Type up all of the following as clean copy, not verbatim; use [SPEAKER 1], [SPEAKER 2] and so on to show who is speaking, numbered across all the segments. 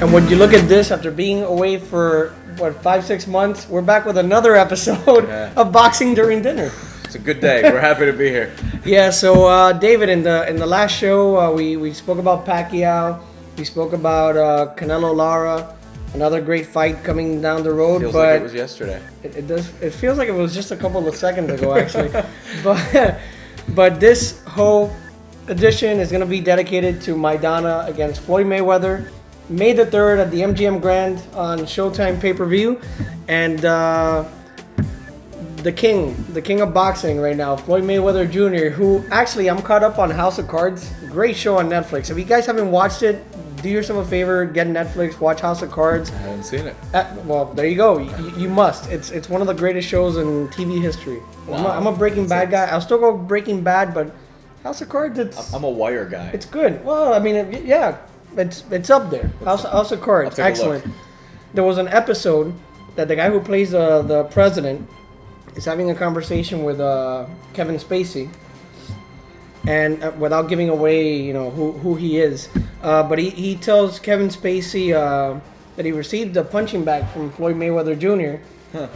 [SPEAKER 1] And when you look at this, after being away for, 5-6 months, we're back with another episode of Boxing During Dinner.
[SPEAKER 2] It's a good day. We're happy to be here.
[SPEAKER 1] Yeah, so David, in the last show, we spoke about Pacquiao. We spoke about Canelo Lara, another great fight coming down the road.
[SPEAKER 2] Feels
[SPEAKER 1] but
[SPEAKER 2] like it was yesterday.
[SPEAKER 1] It does. It feels like it was just a couple of seconds ago, actually. but this whole edition is going to be dedicated to Maidana against Floyd Mayweather, May the 3rd at the MGM Grand on Showtime pay-per-view, and the king of boxing right now, Floyd Mayweather Jr., who actually I'm caught up on House of Cards. Great show on Netflix. If you guys haven't watched it, do yourself a favor, get Netflix, watch House of Cards.
[SPEAKER 2] I haven't seen it.
[SPEAKER 1] Well, there you go. You must. It's one of the greatest shows in TV history. Wow. I'm a Breaking Bad guy. I'll still go Breaking Bad, but House of Cards,
[SPEAKER 2] I'm a Wire guy.
[SPEAKER 1] It's good. Well, I mean, it's up there. House of Cards, excellent. There was an episode that the guy who plays the president is having a conversation with Kevin Spacey, and without giving away, who he is, but he tells Kevin Spacey that he received a punching bag from Floyd Mayweather Jr.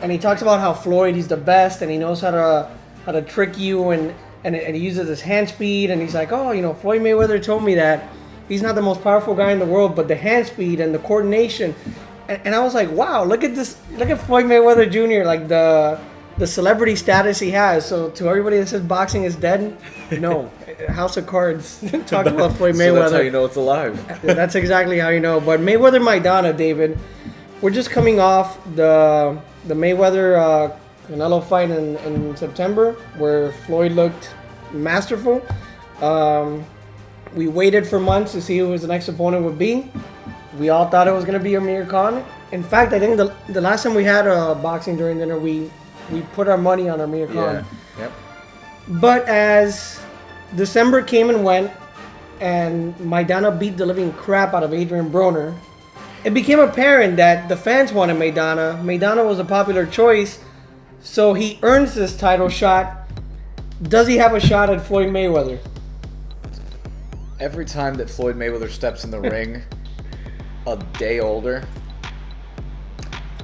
[SPEAKER 1] And he talks about how Floyd, he's the best, and he knows how to trick you, and he uses his hand speed, and he's like, Floyd Mayweather told me that he's not the most powerful guy in the world, but the hand speed and the coordination, and I was like, wow, look at this, look at Floyd Mayweather Jr., like the celebrity status he has. So to everybody that says boxing is dead, no. House of Cards talk about Floyd Mayweather.
[SPEAKER 2] So that's how you know it's alive.
[SPEAKER 1] That's exactly how you know. But Mayweather Maidana, David, we're just coming off the Mayweather Canelo fight in September, where Floyd looked masterful. We waited for months to see who his next opponent would be. We all thought it was going to be Amir Khan. In fact, I think the last time we had Boxing During Dinner, we put our money on Amir Khan.
[SPEAKER 2] Yeah. Yep.
[SPEAKER 1] But as December came and went, and Maidana beat the living crap out of Adrian Broner, it became apparent that the fans wanted Maidana. Maidana was a popular choice, so he earns this title shot. Does he have a shot at Floyd Mayweather?
[SPEAKER 2] Every time that Floyd Mayweather steps in the ring, a day older,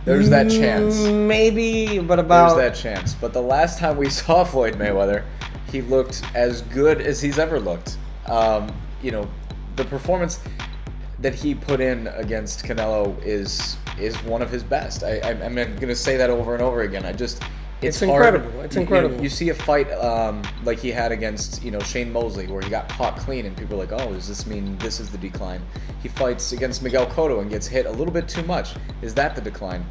[SPEAKER 2] there's that chance.
[SPEAKER 1] Maybe, but about...
[SPEAKER 2] There's that chance. But the last time we saw Floyd Mayweather, he looked as good as he's ever looked. The performance that he put in against Canelo is one of his best. I'm going to say that over and over again. It's
[SPEAKER 1] incredible. It's incredible.
[SPEAKER 2] You see a fight like he had against Shane Mosley, where he got caught clean, and people are like, "Oh, does this mean this is the decline?" He fights against Miguel Cotto and gets hit a little bit too much. Is that the decline?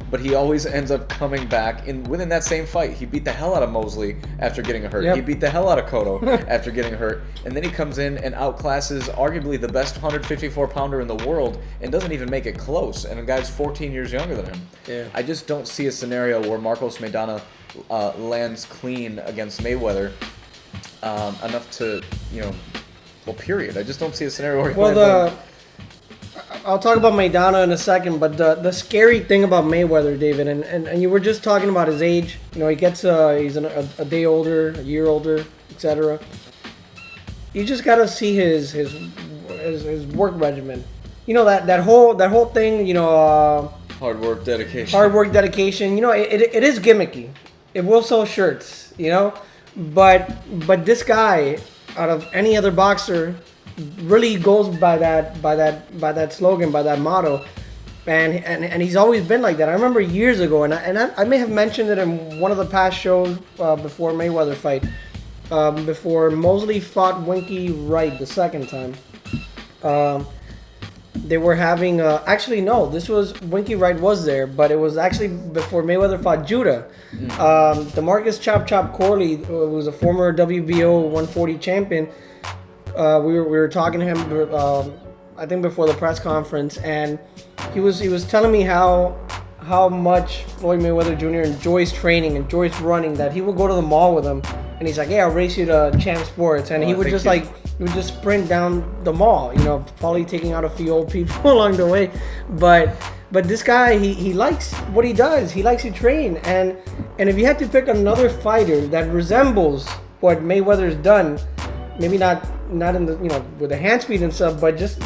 [SPEAKER 2] But he always ends up coming back within that same fight. He beat the hell out of Mosley after getting hurt. Yep. He beat the hell out of Cotto after getting hurt. And then he comes in and outclasses arguably the best 154-pounder in the world and doesn't even make it close. And the guy's 14 years younger than him.
[SPEAKER 1] Yeah.
[SPEAKER 2] I just don't see a scenario where Marcos Maidana lands clean against Mayweather enough to, period. I just don't see a scenario where he lands
[SPEAKER 1] I'll talk about Maidana in a second, but the scary thing about Mayweather, David, and you were just talking about his age. He gets he's a day older, a year older, etc. You just gotta see his work regimen. That whole thing.
[SPEAKER 2] hard work, dedication.
[SPEAKER 1] It is gimmicky. It will sell shirts. But this guy, out of any other boxer, really goes by that slogan, by that motto, and he's always been like that. I remember years ago, and I may have mentioned it in one of the past shows before Mayweather fight, before Mosley fought Winky Wright the second time. They were having actually no, this was Winky Wright was there, but it was actually before Mayweather fought Judah. DeMarcus Chop Corley, who was a former WBO 140 champion. We were talking to him, I think before the press conference, and he was telling me how much Floyd Mayweather Jr. enjoys training, enjoys running, that he would go to the mall with him, and he's like, "Yeah, I'll race you to Champ Sports," and he would just sprint down the mall, probably taking out a few old people along the way, but this guy, he likes what he does. He likes to train, and if you had to pick another fighter that resembles what Mayweather's done, maybe not in the with the hand speed and stuff, but just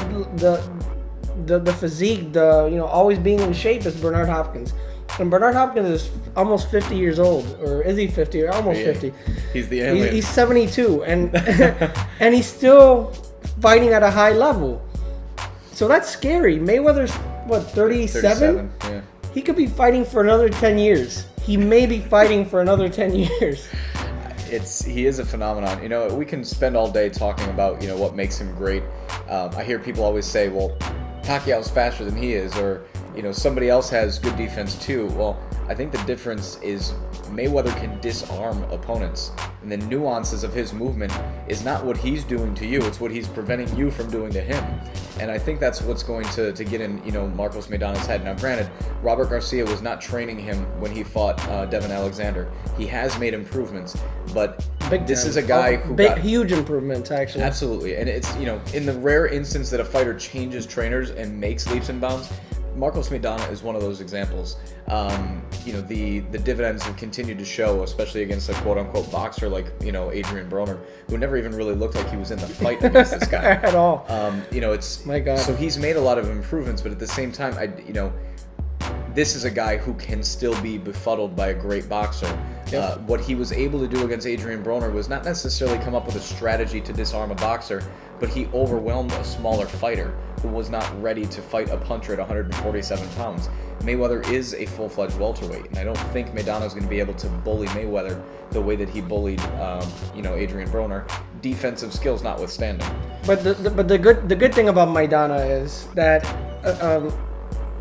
[SPEAKER 1] the physique, always being in shape is Bernard Hopkins. And Bernard Hopkins is almost 50 years old, or is he 50? Almost 50.
[SPEAKER 2] He's the alien.
[SPEAKER 1] He's 72, and and he's still fighting at a high level. So that's scary. Mayweather's what, 37?
[SPEAKER 2] Yeah.
[SPEAKER 1] He could be fighting for another 10 years. He may be fighting for another 10 years.
[SPEAKER 2] He is a phenomenon. We can spend all day talking about what makes him great. I hear people always say, well, Pacquiao's faster than he is, or somebody else has good defense too. Well, I think the difference is Mayweather can disarm opponents, and the nuances of his movement is not what he's doing to you, it's what he's preventing you from doing to him. And I think that's what's going to get in Marcos Maidana's head. Now granted, Robert Garcia was not training him when he fought Devin Alexander. He has made improvements, but this is a guy who got
[SPEAKER 1] huge improvements, actually.
[SPEAKER 2] Absolutely. And it's in the rare instance that a fighter changes trainers and makes leaps and bounds, Marcos Maidana is one of those examples. The dividends have continued to show, especially against a quote-unquote boxer like Adrian Broner, who never even really looked like he was in the fight against this guy
[SPEAKER 1] at all.
[SPEAKER 2] It's
[SPEAKER 1] my God.
[SPEAKER 2] So he's made a lot of improvements, but at the same time, this is a guy who can still be befuddled by a great boxer.
[SPEAKER 1] Yep.
[SPEAKER 2] What he was able to do against Adrian Broner was not necessarily come up with a strategy to disarm a boxer, but he overwhelmed a smaller fighter who was not ready to fight a puncher at 147 pounds. Mayweather is a full-fledged welterweight, and I don't think Maidana is going to be able to bully Mayweather the way that he bullied, Adrian Broner, defensive skills notwithstanding.
[SPEAKER 1] But the good thing about Maidana is that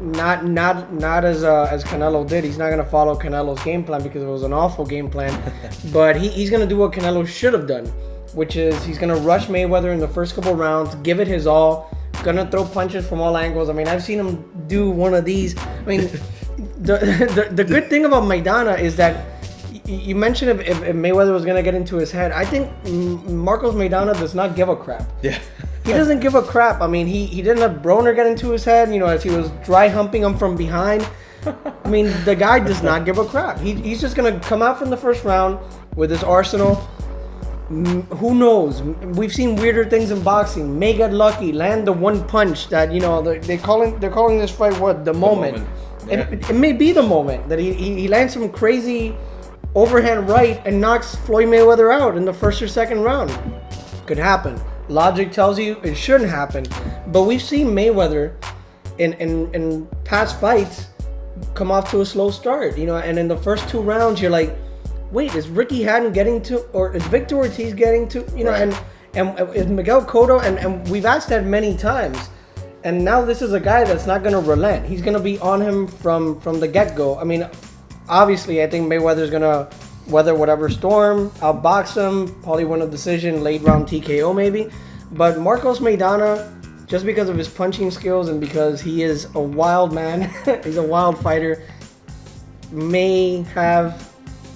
[SPEAKER 1] not as Canelo did. He's not going to follow Canelo's game plan because it was an awful game plan. But he's going to do what Canelo should have done, which is he's going to rush Mayweather in the first couple rounds, give it his all, going to throw punches from all angles. I mean, I've seen him do one of these. I mean, the good thing about Maidana is that you mentioned if Mayweather was going to get into his head. I think Marcos Maidana does not give a crap.
[SPEAKER 2] Yeah.
[SPEAKER 1] He doesn't give a crap. I mean, he didn't let Broner get into his head, as he was dry humping him from behind. I mean, the guy does not give a crap. He's just going to come out from the first round with his arsenal. Who knows? We've seen weirder things in boxing. May get lucky, land the one punch that, they're calling this fight what? The moment.
[SPEAKER 2] Yeah.
[SPEAKER 1] It may be the moment that he lands some crazy overhand right and knocks Floyd Mayweather out in the first or second round. Could happen. Logic tells you it shouldn't happen, but we've seen Mayweather in past fights come off to a slow start, and in the first two rounds you're like, wait, is Ricky Hatton getting to, or is Victor Ortiz getting to,
[SPEAKER 2] right.
[SPEAKER 1] and is Miguel Cotto, and we've asked that many times, and now this is a guy that's not going to relent. He's going to be on him from the get-go. I mean, obviously I think Mayweather's going to weather whatever storm, outbox him, probably win a decision, late round TKO maybe. But Marcos Maidana, just because of his punching skills and because he is a wild man, he's a wild fighter, may have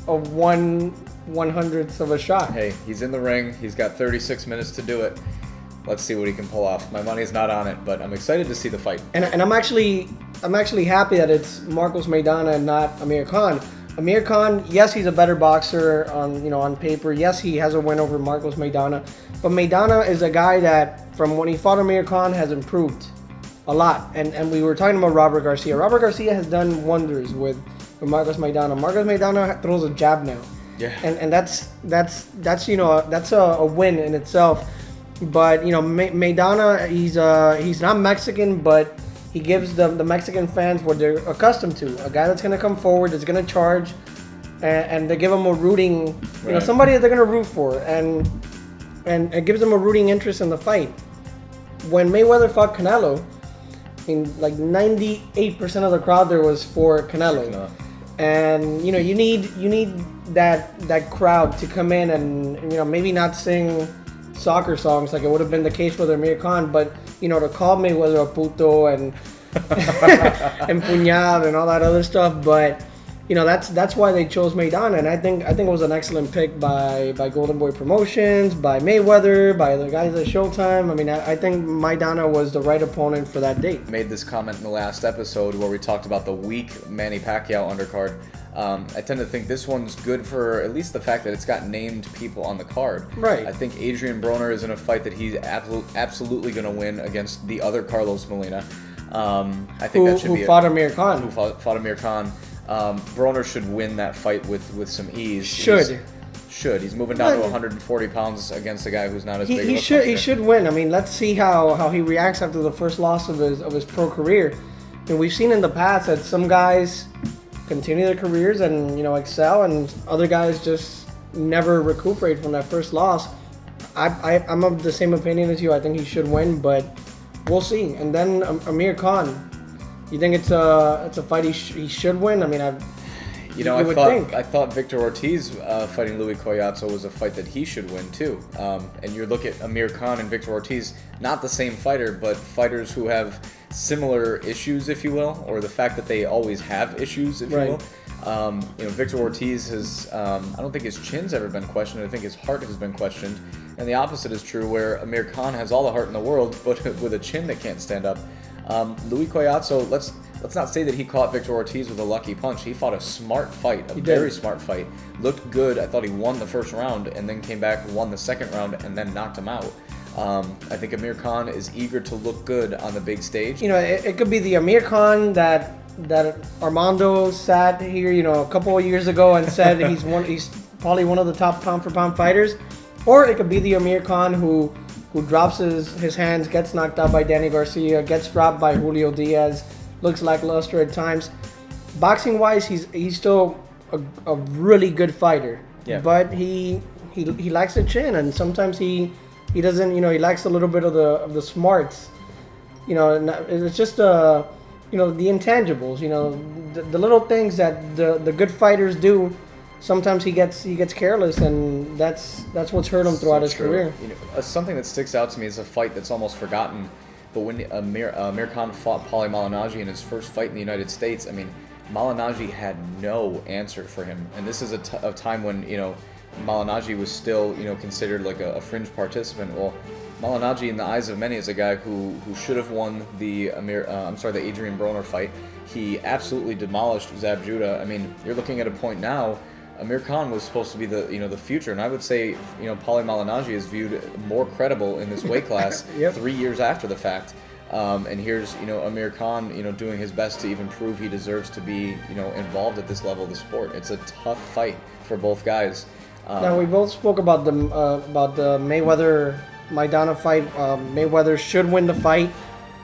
[SPEAKER 1] a 1/100th of a shot.
[SPEAKER 2] Hey, he's in the ring. He's got 36 minutes to do it. Let's see what he can pull off. My money's not on it, but I'm excited to see the fight.
[SPEAKER 1] And I'm actually happy that it's Marcos Maidana and not Amir Khan. Amir Khan, yes, he's a better boxer on paper. Yes, he has a win over Marcos Maidana. But Maidana is a guy that, from when he fought Amir Khan, has improved a lot. And we were talking about Robert Garcia. Robert Garcia has done wonders with Marcos Maidana. Marcos Maidana throws a jab now.
[SPEAKER 2] Yeah.
[SPEAKER 1] And that's a win in itself. But Maidana, he's not Mexican, but he gives the Mexican fans what they're accustomed to. A guy that's going to come forward, that's going to charge, and they give him a rooting, somebody that they're going to root for, and it gives them a rooting interest in the fight. When Mayweather fought Canelo, I mean, like 98% of the crowd there was for Canelo. And you need that crowd to come in and maybe not sing soccer songs like it would have been the case with Amir Khan, but to call Mayweather a puto and and puñal and all that other stuff, but that's why they chose Maidana, and I think it was an excellent pick by Golden Boy Promotions, by Mayweather, by the guys at Showtime. I mean, I think Maidana was the right opponent for that date.
[SPEAKER 2] Made this comment in the last episode where we talked about the weak Manny Pacquiao undercard. I tend to think this one's good for at least the fact that it's got named people on the card.
[SPEAKER 1] Right.
[SPEAKER 2] I think Adrian Broner is in a fight that he's absolutely going to win against the other Carlos Molina. I think that should be
[SPEAKER 1] fought Amir Khan.
[SPEAKER 2] Who fought Amir Khan. Broner should win that fight with some ease.
[SPEAKER 1] Should.
[SPEAKER 2] He's moving down to 140 pounds against a guy who's not as big.
[SPEAKER 1] He should win. I mean, let's see how he reacts after the first loss of his pro career. And we've seen in the past that some guys continue their careers and excel, and other guys just never recuperate from that first loss. I'm of the same opinion as you. I think he should win, but we'll see. And then Amir Khan, you think it's a fight he should win? I mean, I thought Victor Ortiz fighting Louis Collazo was a fight that he should win too. And you look at Amir Khan and Victor Ortiz, not the same fighter, but fighters who have similar issues, if you will, or the fact that they always have issues, if you will. Victor Ortiz has, I don't think his chin's ever been questioned. I think his heart has been questioned. And the opposite is true, where Amir Khan has all the heart in the world, but with a chin that can't stand up. Louis Collazo, let's not say that he caught Victor Ortiz with a lucky punch. He fought a smart fight, very smart fight. Looked good. I thought he won the first round and then came back, won the second round, and then knocked him out. I think Amir Khan is eager to look good on the big stage. It could be the Amir Khan that Armando sat here, a couple of years ago and said he's probably one of the top pound for pound fighters, or it could be the Amir Khan who drops his hands, gets knocked out by Danny Garcia, gets dropped by Julio Diaz, looks lackluster at times. Boxing wise, he's still a really good fighter. Yeah. But he lacks a chin, and sometimes he doesn't. He lacks a little bit of the smarts. It's just the intangibles. The little things that the good fighters do. Sometimes he gets careless, and that's what's hurt him throughout his career.
[SPEAKER 2] Something that sticks out to me is a fight that's almost forgotten. But when Amir Khan fought Paulie Malignaggi in his first fight in the United States, I mean, Malignaggi had no answer for him, and this is a time when Malignaggi was still considered like a fringe participant. Well, Malignaggi, in the eyes of many, is a guy who should have won the Adrian Broner fight. He absolutely demolished Zab Judah. I mean, you're looking at a point now. Amir Khan was supposed to be the future, and I would say Paulie Malignaggi is viewed more credible in this weight class 3 years after the fact. And here's Amir Khan doing his best to even prove he deserves to be involved at this level of the sport. It's a tough fight for both guys.
[SPEAKER 1] Now we both spoke about the Mayweather Maidana fight. Mayweather should win the fight.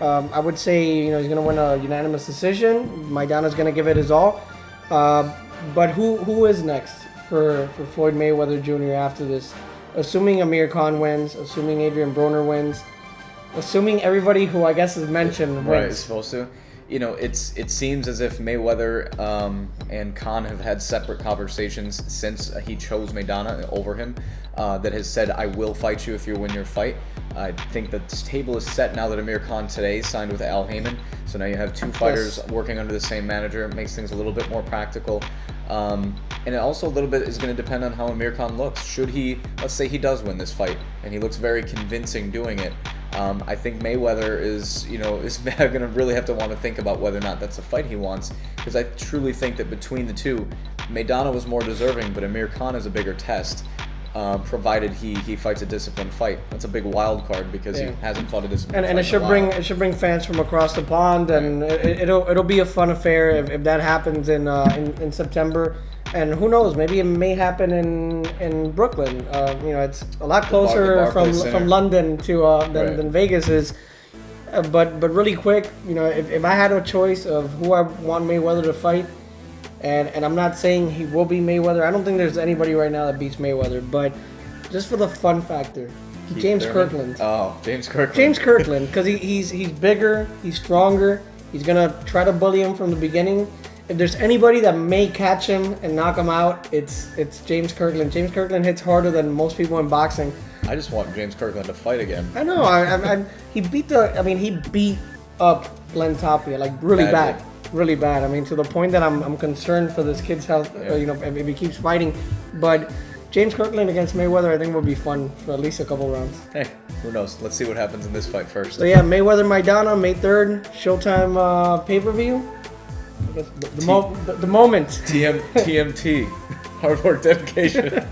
[SPEAKER 1] I would say he's going to win a unanimous decision. Maidana's going to give it his all. But who is next for Floyd Mayweather Jr. after this? Assuming Amir Khan wins, assuming Adrian Broner wins, assuming everybody who I guess is mentioned wins.
[SPEAKER 2] Right, is supposed to. It seems as if Mayweather and Khan have had separate conversations since he chose Maidana over him. That has said, I will fight you if you win your fight. I think that this table is set now that Amir Khan today signed with Al Heyman. So now you have two fighters working under the same manager. It makes things a little bit more practical. And it also a little bit is going to depend on how Amir Khan looks. Let's say he does win this fight, and he looks very convincing doing it. I think Mayweather is going to really have to want to think about whether or not that's a fight he wants, because I truly think that between the two, Maidana was more deserving, but Amir Khan is a bigger test, provided he fights a disciplined fight. That's a big wild card because he hasn't fought a disciplined fight.
[SPEAKER 1] And it should bring fans from across the pond, and it'll be a fun affair if that happens in September. And who knows? Maybe it may happen in Brooklyn. It's a lot closer from London to than Vegas is. But really quick, if I had a choice of who I want Mayweather to fight, and I'm not saying he will be Mayweather. I don't think there's anybody right now that beats Mayweather. But just for the fun factor, James Kirkland.
[SPEAKER 2] Oh, James Kirkland.
[SPEAKER 1] James Kirkland, because he's bigger, he's stronger. He's gonna try to bully him from the beginning. If there's anybody that may catch him and knock him out, it's James Kirkland. James Kirkland hits harder than most people in boxing.
[SPEAKER 2] I just want James Kirkland to fight again.
[SPEAKER 1] I know. He beat up Glenn Tapia, like really bad. really bad. I mean, to the point that I'm concerned for this kid's health. You know, if he keeps fighting, but James Kirkland against Mayweather, I think will be fun for at least a couple rounds.
[SPEAKER 2] Hey, who knows? Let's see what happens in this fight first.
[SPEAKER 1] So yeah, Mayweather Maidana, May 3rd, Showtime pay-per-view. I guess the moment.
[SPEAKER 2] TMT, hard work, dedication.